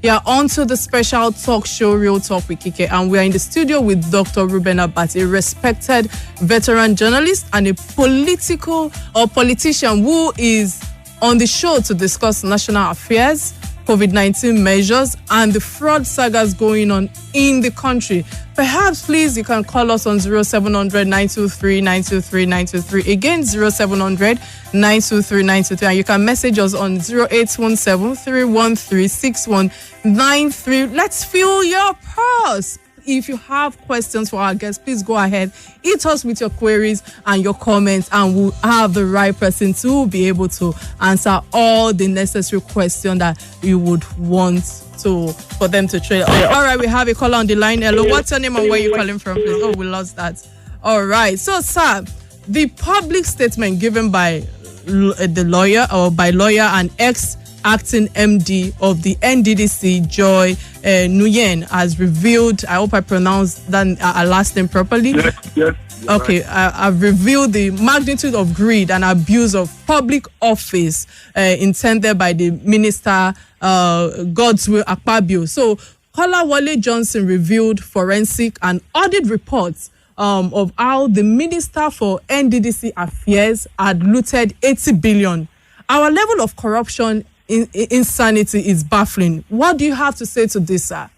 Yeah, on to the special talk show, Real Talk with Kike. And we are in the studio with Dr. Reuben Abati, a respected veteran journalist and a politician who is on the show to discuss national affairs, COVID-19 measures, and the fraud sagas going on in the country. Perhaps, please, you can call us on 0700 923 923 923. Again, 0700 923 923. And you can message us on 0817 313 6193. Let's feel your pulse. If you have questions for our guests, please go ahead. Hit us with your queries and your comments, and we'll have the right person to be able to answer all the necessary questions that you would want for them to trade. All right, we have a caller on the line. Hello, what's your name and where you calling from, please? Oh, we lost that. All right. So, sir, the public statement given by the lawyer and ex-acting MD of the NDDC, Joi Nunieh, has revealed, I hope I pronounced that last name properly. Yes. Okay, I've revealed the magnitude of greed and abuse of public office intended by the minister, Joi Akpabio. So, Kolawole Johnson revealed forensic and audit reports of how the Minister for NDDC Affairs had looted 80 billion. Our level of corruption, insanity is baffling. What do you have to say to this, sir?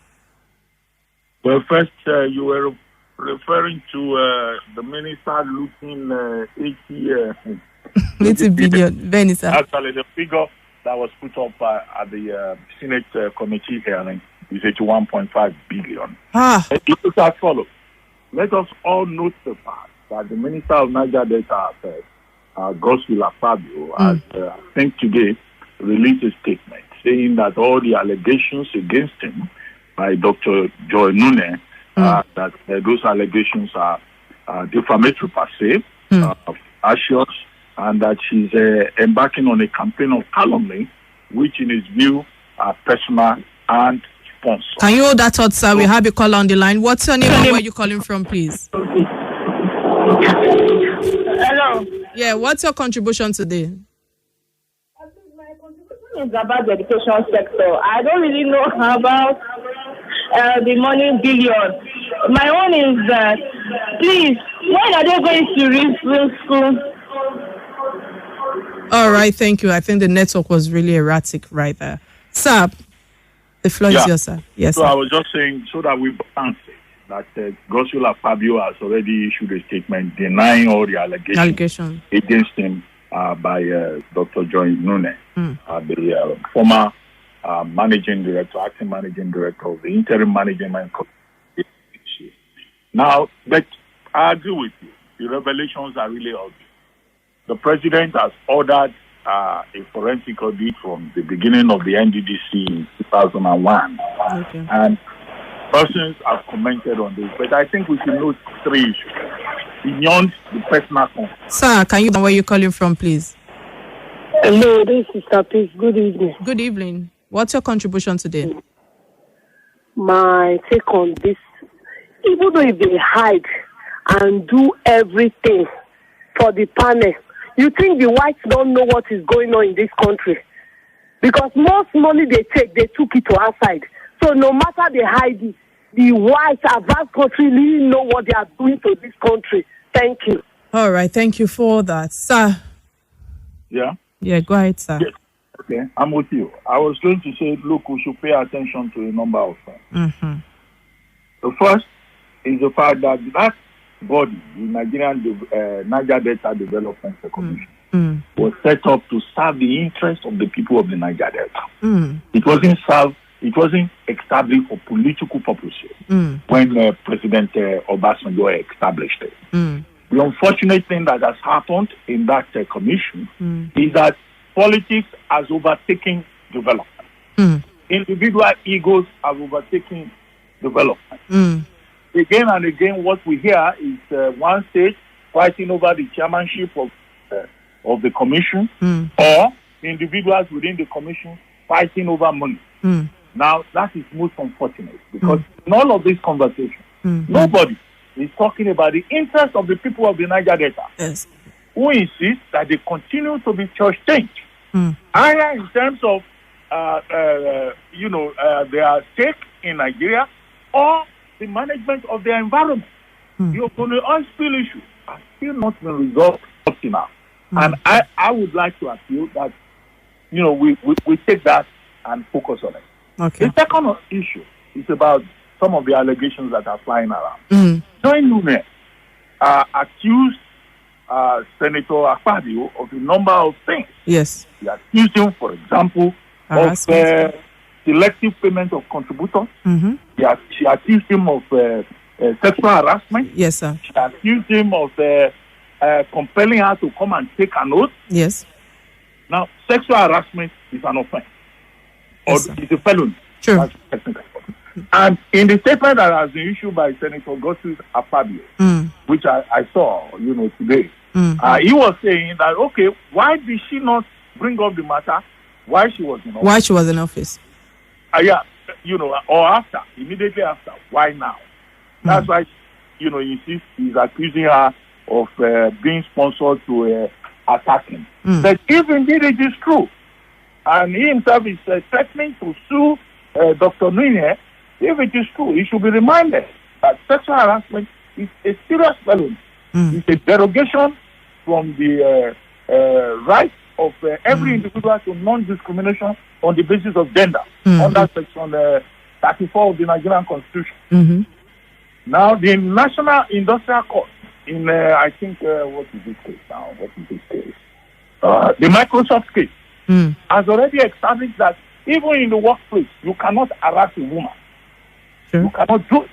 Well, first, you were referring to the minister looting 80 billion. Very, sir. Actually, the figure that was put up at the Senate committee hearing is 81.5 billion. It is as follows. Let us all note the fact that the Minister of Niger Delta Affairs, Joi Akpabio, has, I think today, released a statement saying that all the allegations against him by Dr. Joi Nunieh, that those allegations are defamatory per se, assured, and that she's embarking on a campaign of calumny, which in his view are personal and sponsored. Can you hold that thought, sir? We have a caller on the line. What's your name and where are you calling from, please? Hello. Yeah, what's your contribution today? My contribution is about the education sector. I don't really know about the money billion. My own is that, please, when are they going to resume school? All right, thank you. I think the network was really erratic right there. Sir, the floor is yours, sir. Yes, so sir. I was just saying, so that we balance it, that Joi Akpabio has already issued a statement denying all the allegations against him by Dr. Joi Nunieh, the former acting managing director of the interim management committee. Now, but I agree with you. The revelations are really obvious. The president has ordered a forensic audit from the beginning of the NDDC in 2001. Okay. And persons have commented on this. But I think we should note three issues beyond the personal conflict. Sir, can you know where you're calling from, please? Hello, this is Peace. Good evening. Good evening. What's your contribution today? My take on this, even though if they hide and do everything for the panel, you think the whites don't know what is going on in this country? Because most money they took it to outside. So no matter they hide it, the whites, advanced country really know what they are doing to this country. Thank you. All right, thank you for that. Sir. Yeah? Yeah, go ahead, sir. Yes. Okay, I'm with you. I was going to say, look, we should pay attention to a number of things. The first is the fact that that body, the Niger Delta Development Commission, was set up to serve the interests of the people of the Niger Delta. It wasn't established for political purposes when President Obasanjo established it. The unfortunate thing that has happened in that commission is that politics has overtaken development. Individual egos have overtaken development. Again and again, what we hear is one state fighting over the chairmanship of the commission, or individuals within the commission fighting over money. Now, that is most unfortunate because in all of these conversations, nobody is talking about the interest of the people of the Niger Delta, who insist that they continue to be church changed. Either in terms of their stake in Nigeria or the management of their environment. The oil spill issue has still not been resolved up to now. And I would like to appeal that, we take that and focus on it. Okay. The second issue is about some of the allegations that are flying around. Joi Nunieh accused Senator Akpabio of a number of things. Yes. He accused him, for example, of selective payment of contributors. She accused him of sexual harassment. Yes, sir. She accused him of compelling her to come and take an oath. Yes. Now, sexual harassment is an offense. Yes, or it's a felony. True. And in the statement that has been issued by Senator Joi Akpabio, which I saw, today, he was saying that, okay, why did she not bring up the matter while she was in office? While she was in office. Or after, immediately after. Why now? That's why, he's accusing her of being sponsored to attack him. But if indeed it is true, and he himself is threatening to sue Dr. Nunieh, if it is true, he should be reminded that sexual harassment is a serious felony. It's a derogation from the right of every individual to non-discrimination on the basis of gender, under Section 34 of the Nigerian Constitution. Now, the National Industrial Court in, I think, what is this case now? The Microsoft case has already established that even in the workplace, you cannot harass a woman. Sure. You cannot do it.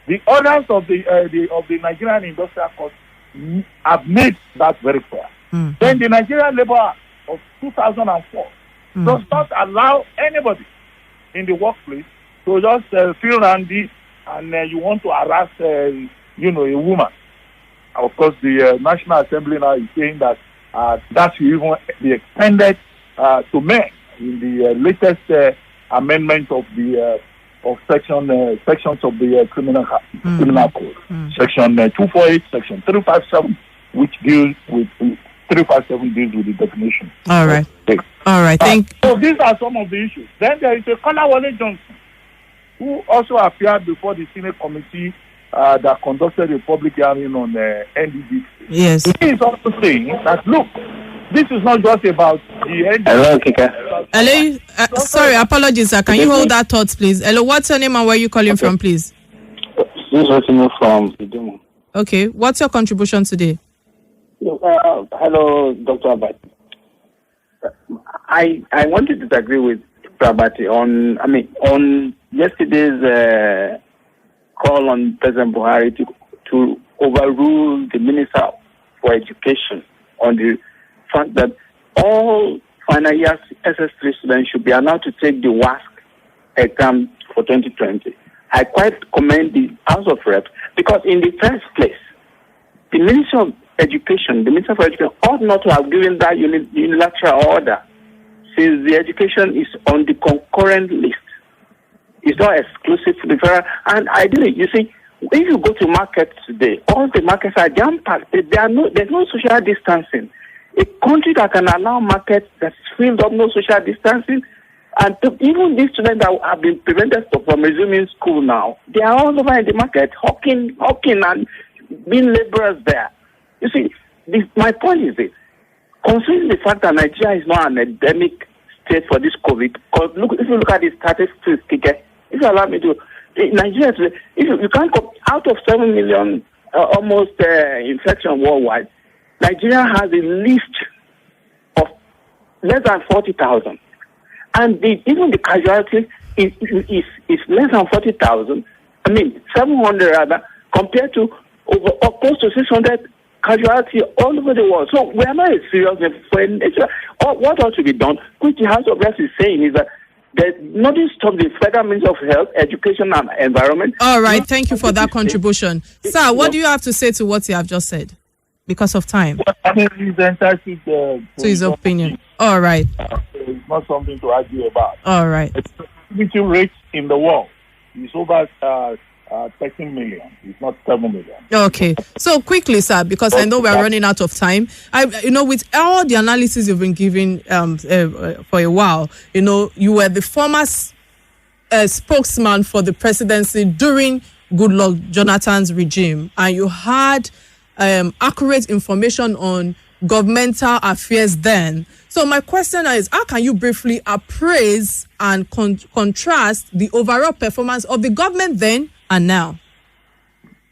The orders of the Nigerian Industrial Court have made that very clear. Then the Nigerian Labour Act of 2004 does not allow anybody in the workplace to just feel randy and you want to harass, a woman. Of course, the National Assembly now is saying that that should even be extended to men in the latest amendment of the sections of the criminal code, section 248, section 357, which deals with 357 deals with the definition. All right. So these are some of the issues. Then there is a Kolawole Johnson, who also appeared before the Senate committee that conducted a public hearing on NDDC. Yes. He is also saying that, look, this is not just about the NDDC. Hello, Kika. Hello. Sorry, apologies, sir. Can you hold that thought, please? Hello, what's your name and where are you calling from, please? This is Rotimo from Idumu. Okay. What's your contribution today? Hello, Dr. Abati. I want to disagree with Dr. Abati on yesterday's call on President Buhari to overrule the Minister for Education on the fact that all final year SS3 students should be allowed to take the WASC exam for 2020. I quite commend the House of Reps because in the first place, the Minister for Education ought not to have given that unilateral order since the education is on the concurrent list. It's not exclusive to the federal. And ideally, you see, if you go to markets today, all the markets are jam-packed. There's no social distancing. A country that can allow markets that's filled up, no social distancing, and even these students that have been prevented from resuming school now, they are all over in the market, hawking and being laborers there. You see, my point is this. Considering the fact that Nigeria is not an endemic state for this COVID, because if you look at the statistics, if you allow me to, Nigeria, if you can't go out of 7 million almost infection worldwide, Nigeria has a list of less than 40,000. And even the casualty is less than 40,000. 700 rather, compared to close to 600 casualty all over the world. So we are not a serious what ought to be done, which the House of Reps is saying is that nothing stops the Federal Ministry of Health, Education and Environment. All right, thank you for that contribution. Sir, what do you have to say to what you have just said? Because of time. He's entitled to his opinion. All right. It's not something to argue about. All right. The rate in the world is over 13 million. It's not 7 million. Okay. So quickly, sir, because I know we're running out of time. With all the analysis you've been giving for a while, you were the former spokesman for the presidency during Goodluck Jonathan's regime, and you had accurate information on governmental affairs then. So my question is, how can you briefly appraise and contrast the overall performance of the government then and now?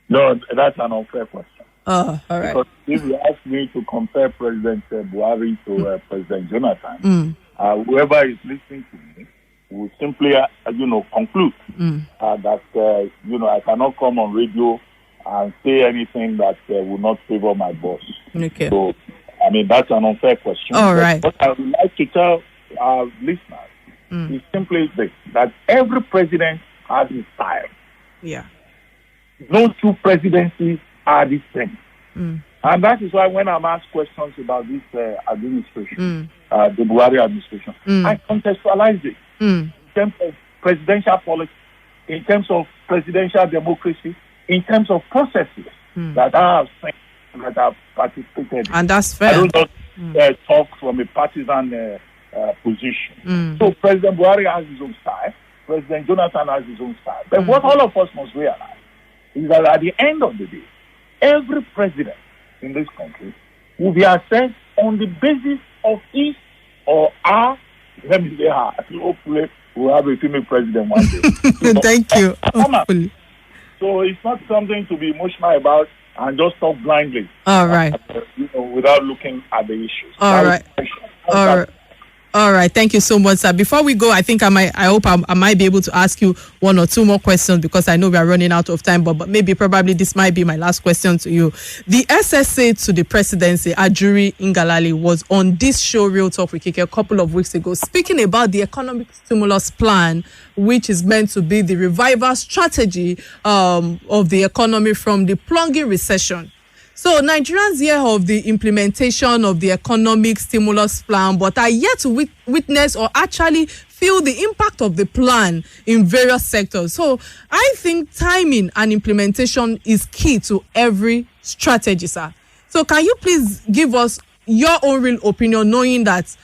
No, that's an unfair question. Oh, all right. Because if you ask me to compare President Buhari to President Jonathan, whoever is listening to me will simply, conclude that, I cannot come on radio and say anything that will not favor my boss. Okay. So, that's an unfair question. All right. What I would like to tell our listeners is simply this, that every president has his style. Yeah. No two presidencies are the same. And that is why when I'm asked questions about this administration, the Buhari administration, I contextualize it in terms of presidential policy, in terms of presidential democracy, in terms of processes that I have seen, that I've participated in. And that's fair. I don't talk from a partisan position. So President Buhari has his own style. President Jonathan has his own style. But what all of us must realize is that at the end of the day, every president in this country will be assessed on the basis of his or her, let me say her, hopefully we'll have a female president one day. Thank you. Hopefully. So it's not something to be emotional about and just talk blindly. All right. Without looking at the issues. All right. All right. Thank you so much, sir. Before we go, I think I hope I might be able to ask you one or two more questions because I know we are running out of time, but probably this might be my last question to you. The SSA to the presidency, Ajuri Ngalali, was on this show, Real Talk with Kike, a couple of weeks ago, speaking about the economic stimulus plan, which is meant to be the revival strategy of the economy from the plunging recession. So Nigerians hear of the implementation of the economic stimulus plan, but are yet to witness or actually feel the impact of the plan in various sectors. So I think timing and implementation is key to every strategy, sir. So can you please give us your own real opinion, knowing that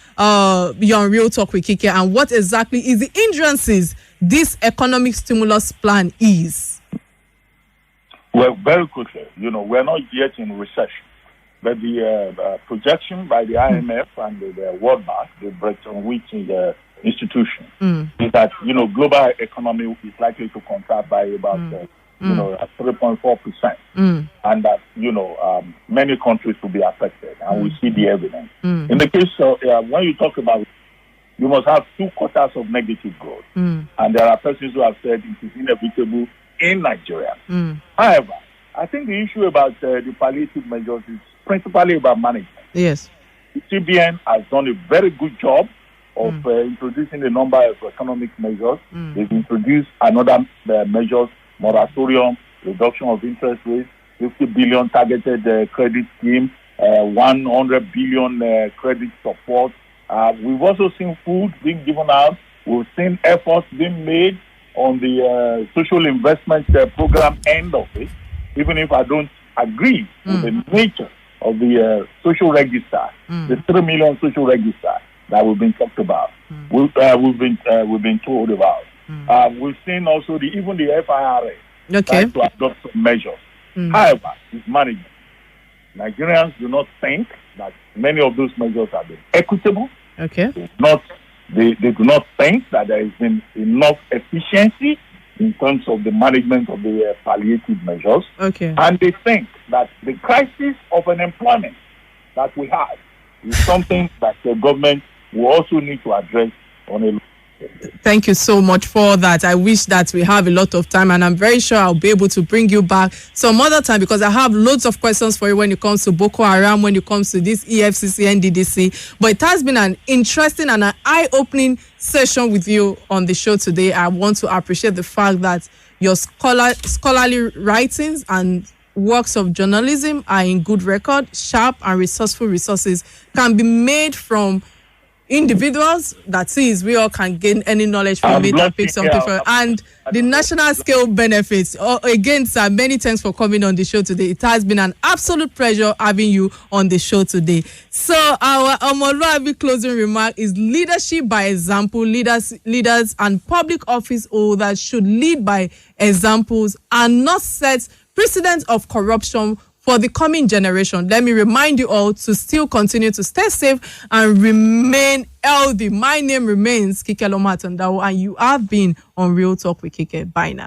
you're on Real Talk with Kike, and what exactly is the hindrances this economic stimulus plan is? Well, very quickly, we're not yet in recession, but the projection by the IMF and the World Bank, the Bretton Woods institution, is that, global economy is likely to contract by about, 3.4%. And that, many countries will be affected, and we see the evidence. In the case of, when you talk about, you must have 2 quarters of negative growth. And there are persons who have said it is inevitable in Nigeria. However, I think the issue about the palliative measures is principally about management. Yes. The CBN has done a very good job of introducing a number of economic measures. They've introduced another measures, moratorium, reduction of interest rates, 50 billion targeted credit scheme, 100 billion credit support. We've also seen food being given out. We've seen efforts being made on the social investment program end of it, even if I don't agree with the nature of the social register, the 3 million social register that we've been talked about, we've been told about. We've seen also even the FIRA try to adopt some measures. However, it's management. Nigerians do not think that many of those measures have been equitable. Okay. They do not think that there has been enough efficiency in terms of the management of the palliative measures. Okay. And they think that the crisis of unemployment that we have is something that the government will also need to address on a. Thank you so much for that. I wish that we have a lot of time, and I'm very sure I'll be able to bring you back some other time because I have loads of questions for you when it comes to Boko Haram, when it comes to this EFCC, NDDC. But it has been an interesting and an eye-opening session with you on the show today. I want to appreciate the fact that your scholarly writings and works of journalism are in good record, sharp and resourceful resources can be made from individuals, that is, we all can gain any knowledge from it and pick something from it. And the national scale benefits. Again, sir, many thanks for coming on the show today. It has been an absolute pleasure having you on the show today. So our Omoluabi closing remark is leadership by example. Leaders and public office holders should lead by examples and not set precedent of corruption for the coming generation. Let me remind you all to still continue to stay safe and remain healthy. My name remains Kike Lomatandawo, and you have been on Real Talk with Kike. Bye now.